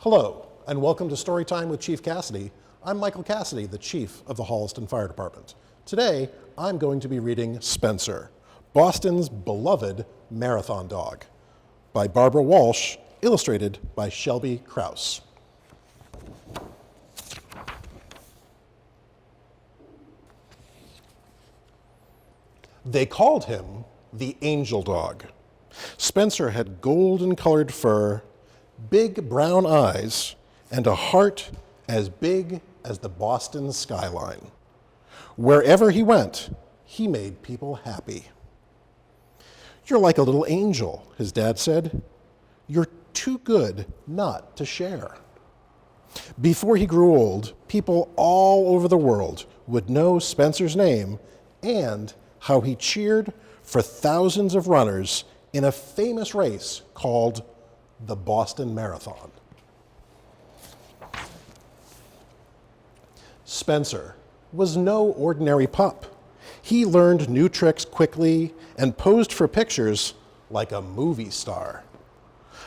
Hello, and welcome to Storytime with Chief Cassidy. I'm Michael Cassidy, the Chief of the Holliston Fire Department. Today, I'm going to be reading Spencer, Boston's beloved marathon dog, by Barbara Walsh, illustrated by Shelby Krause. They called him the Angel Dog. Spencer had golden-colored fur, big brown eyes, and a heart as big as the Boston skyline. Wherever he went, he made people happy. "You're like a little angel," his dad said. "You're too good not to share." Before he grew old, people all over the world would know Spencer's name and how he cheered for thousands of runners in a famous race called the Boston Marathon. Spencer was no ordinary pup. He learned new tricks quickly and posed for pictures like a movie star.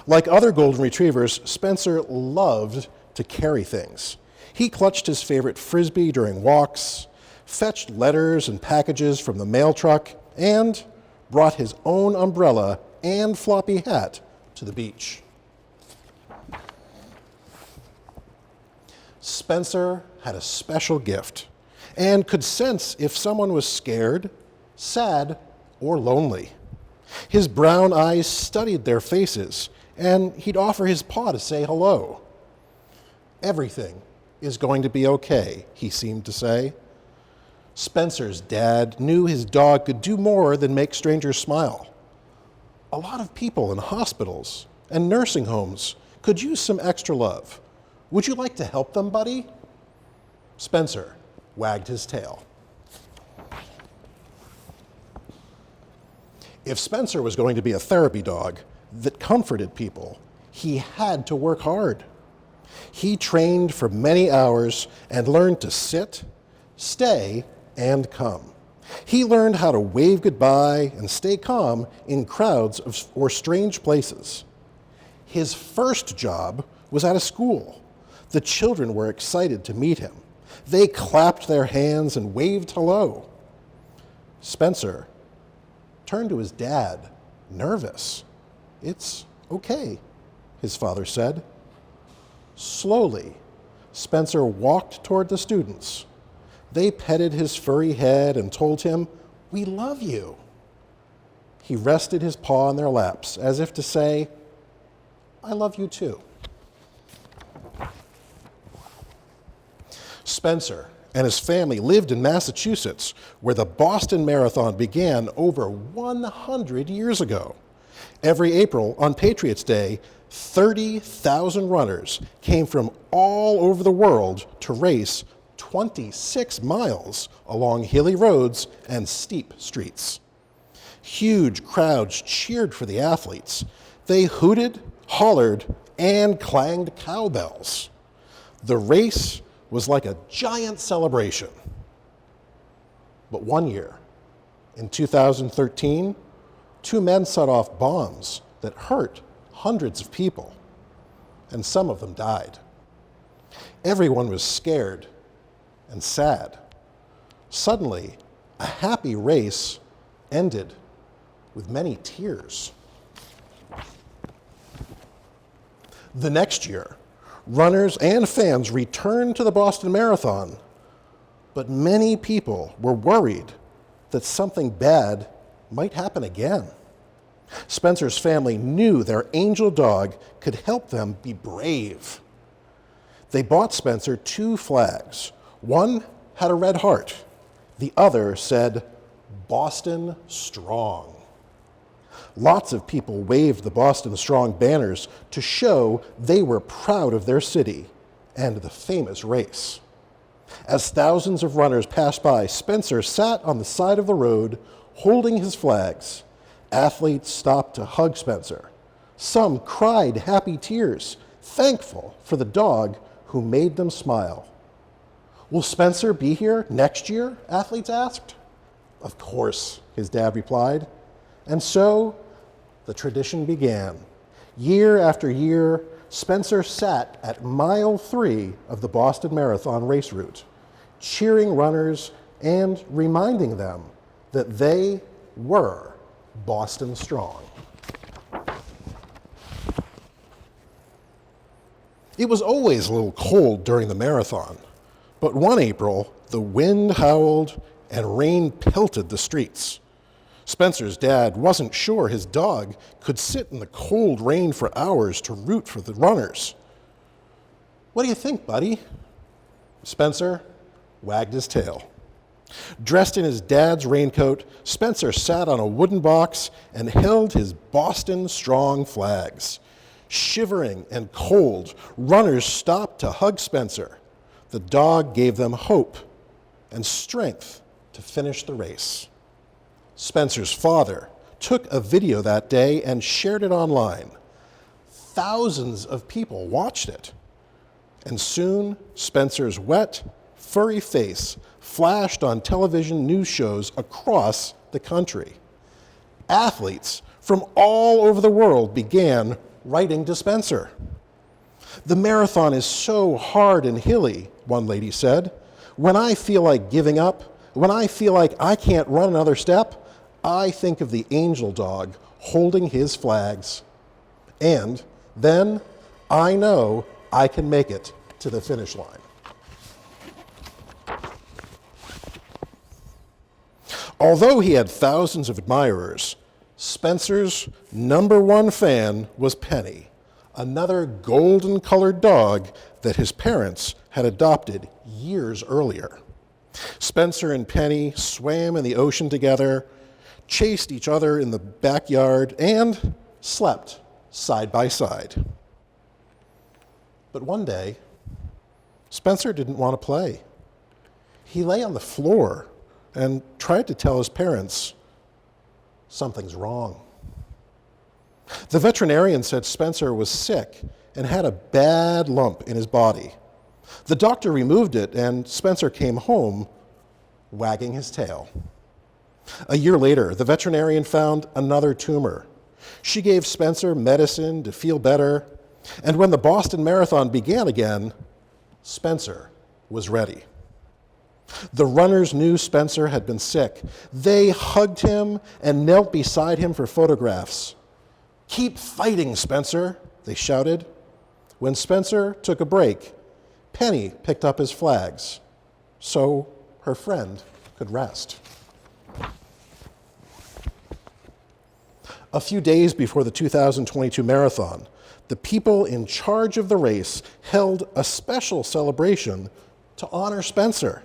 Like other golden retrievers, Spencer loved to carry things. He clutched his favorite Frisbee during walks, fetched letters and packages from the mail truck, and brought his own umbrella and floppy hat to the beach. Spencer had a special gift and could sense if someone was scared, sad, or lonely. His brown eyes studied their faces, and he'd offer his paw to say hello. "Everything is going to be okay," he seemed to say. Spencer's dad knew his dog could do more than make strangers smile. A lot of people in hospitals and nursing homes could use some extra love. "Would you like to help them, buddy?" Spencer wagged his tail. If Spencer was going to be a therapy dog that comforted people, he had to work hard. He trained for many hours and learned to sit, stay, and come. He learned how to wave goodbye and stay calm in crowds or strange places. His first job was at a school. The children were excited to meet him. They clapped their hands and waved hello. Spencer turned to his dad, nervous. "It's okay," his father said. Slowly, Spencer walked toward the students. They petted his furry head and told him, "We love you." He rested his paw on their laps as if to say, "I love you too." Spencer and his family lived in Massachusetts, where the Boston Marathon began over 100 years ago. Every April on Patriots' Day, 30,000 runners came from all over the world to race 26 miles along hilly roads and steep streets. Huge crowds cheered for the athletes. They hooted, hollered, and clanged cowbells. The race was like a giant celebration. But one year, in 2013, two men set off bombs that hurt hundreds of people, and some of them died. Everyone was scared and sad. Suddenly, a happy race ended with many tears. The next year, runners and fans returned to the Boston Marathon, but many people were worried that something bad might happen again. Spencer's family knew their angel dog could help them be brave. They bought Spencer two flags. One had a red heart. The other said, "Boston Strong." Lots of people waved the Boston Strong banners to show they were proud of their city and the famous race. As thousands of runners passed by, Spencer sat on the side of the road holding his flags. Athletes stopped to hug Spencer. Some cried happy tears, thankful for the dog who made them smile. "Will Spencer be here next year?" athletes asked. "Of course," his dad replied. And so the tradition began. Year after year, Spencer sat at mile 3 of the Boston Marathon race route, cheering runners and reminding them that they were Boston strong. It was always a little cold during the marathon, but one April, the wind howled and rain pelted the streets. Spencer's dad wasn't sure his dog could sit in the cold rain for hours to root for the runners. "What do you think, buddy?" Spencer wagged his tail. Dressed in his dad's raincoat, Spencer sat on a wooden box and held his Boston Strong flags. Shivering and cold, runners stopped to hug Spencer. The dog gave them hope and strength to finish the race. Spencer's father took a video that day and shared it online. Thousands of people watched it. And soon, Spencer's wet, furry face flashed on television news shows across the country. Athletes from all over the world began writing to Spencer. "The marathon is so hard and hilly," one lady said. "When I feel like giving up, when I feel like I can't run another step, I think of the angel dog holding his flags. And then I know I can make it to the finish line." Although he had thousands of admirers, Spencer's number one fan was Penny, another golden-colored dog that his parents had adopted years earlier. Spencer and Penny swam in the ocean together, chased each other in the backyard, and slept side by side. But one day, Spencer didn't want to play. He lay on the floor and tried to tell his parents, "Something's wrong." The veterinarian said Spencer was sick and had a bad lump in his body. The doctor removed it, and Spencer came home wagging his tail. A year later, the veterinarian found another tumor. She gave Spencer medicine to feel better, and when the Boston Marathon began again, Spencer was ready. The runners knew Spencer had been sick. They hugged him and knelt beside him for photographs. "Keep fighting, Spencer," they shouted. When Spencer took a break, Penny picked up his flags so her friend could rest. A few days before the 2022 marathon, the people in charge of the race held a special celebration to honor Spencer.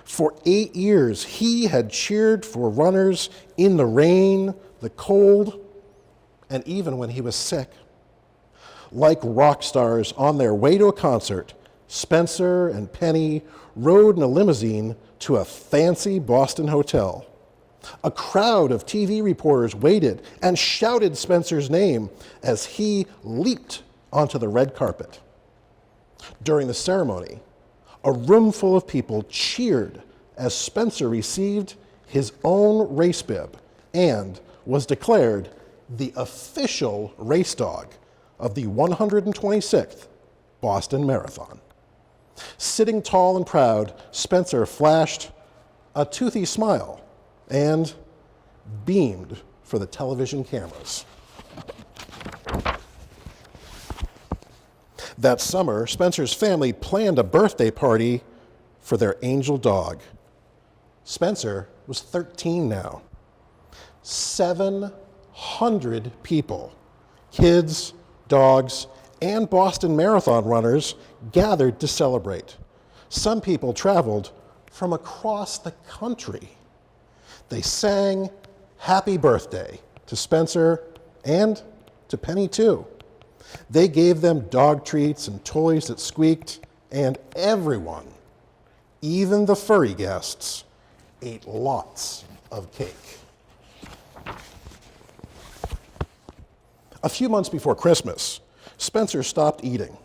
For 8 years, he had cheered for runners in the rain, the cold, and even when he was sick. Like rock stars on their way to a concert, Spencer and Penny rode in a limousine to a fancy Boston hotel. A crowd of TV reporters waited and shouted Spencer's name as he leaped onto the red carpet. During the ceremony, a room full of people cheered as Spencer received his own race bib and was declared the official race dog of the 126th Boston Marathon. Sitting tall and proud, Spencer flashed a toothy smile and beamed for the television cameras. That summer, Spencer's family planned a birthday party for their angel dog. Spencer was 13 now. 700 people, kids, dogs, and Boston Marathon runners gathered to celebrate. Some people traveled from across the country. They sang happy birthday to Spencer and to Penny too. They gave them dog treats and toys that squeaked, and everyone, even the furry guests, ate lots of cake. A few months before Christmas, Spencer stopped eating.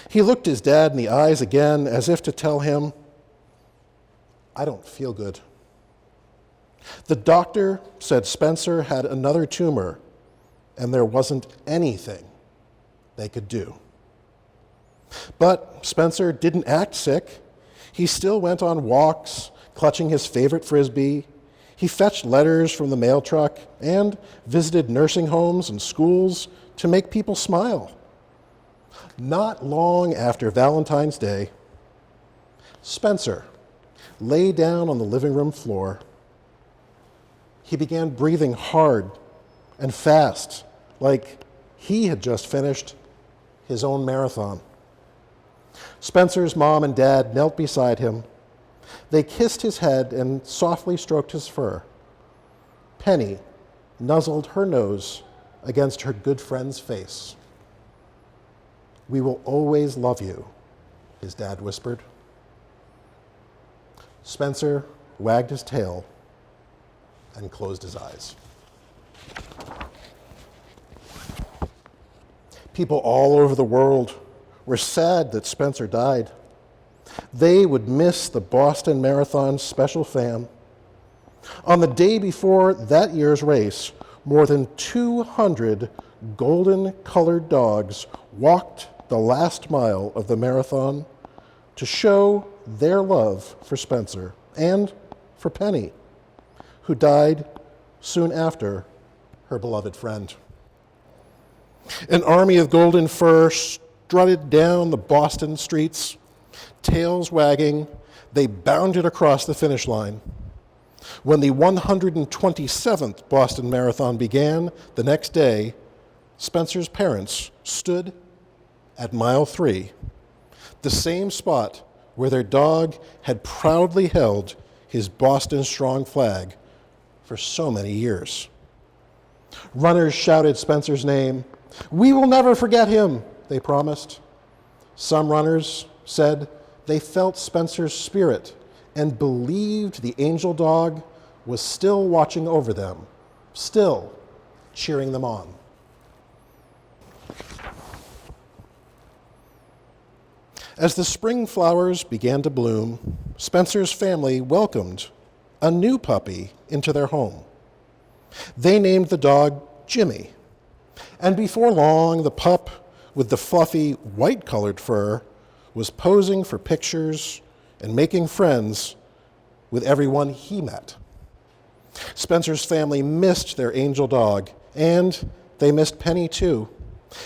He looked his dad in the eyes again as if to tell him, "I don't feel good." The doctor said Spencer had another tumor and there wasn't anything they could do. But Spencer didn't act sick. He still went on walks, clutching his favorite Frisbee. He fetched letters from the mail truck and visited nursing homes and schools to make people smile. Not long after Valentine's Day, Spencer lay down on the living room floor. He began breathing hard and fast, like he had just finished his own marathon. Spencer's mom and dad knelt beside him. They kissed his head and softly stroked his fur. Penny nuzzled her nose against her good friend's face. "We will always love you," his dad whispered. Spencer wagged his tail and closed his eyes. People all over the world were sad that Spencer died. They would miss the Boston Marathon special fam. On the day before that year's race, more than 200 golden-colored dogs walked the last mile of the marathon to show their love for Spencer and for Penny, who died soon after her beloved friend. An army of golden fur strutted down the Boston streets. Tails wagging, they bounded across the finish line. When the 127th Boston Marathon began the next day, Spencer's parents stood at mile 3, the same spot where their dog had proudly held his Boston Strong flag for so many years. Runners shouted Spencer's name. "We will never forget him," they promised. Some runners said they felt Spencer's spirit and believed the angel dog was still watching over them, still cheering them on. As the spring flowers began to bloom, Spencer's family welcomed a new puppy into their home. They named the dog Jimmy, and before long, the pup with the fluffy white-colored fur was posing for pictures and making friends with everyone he met. Spencer's family missed their angel dog, and they missed Penny too.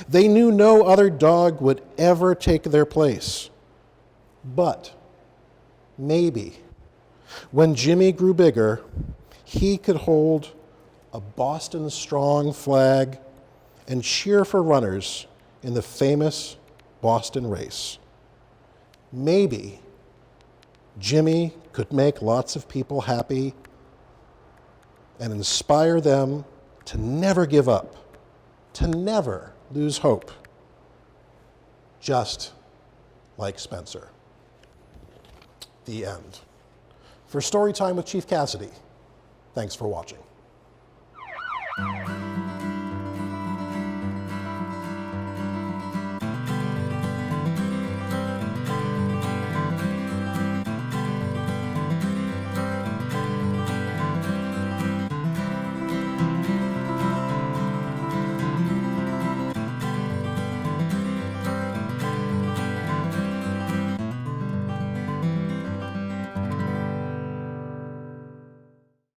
They knew no other dog would ever take their place. But maybe when Jimmy grew bigger, he could hold a Boston Strong flag and cheer for runners in the famous Boston race. Maybe Jimmy could make lots of people happy and inspire them to never give up, to never lose hope, just like Spencer. The end. For Storytime with Chief Cassidy, thanks for watching.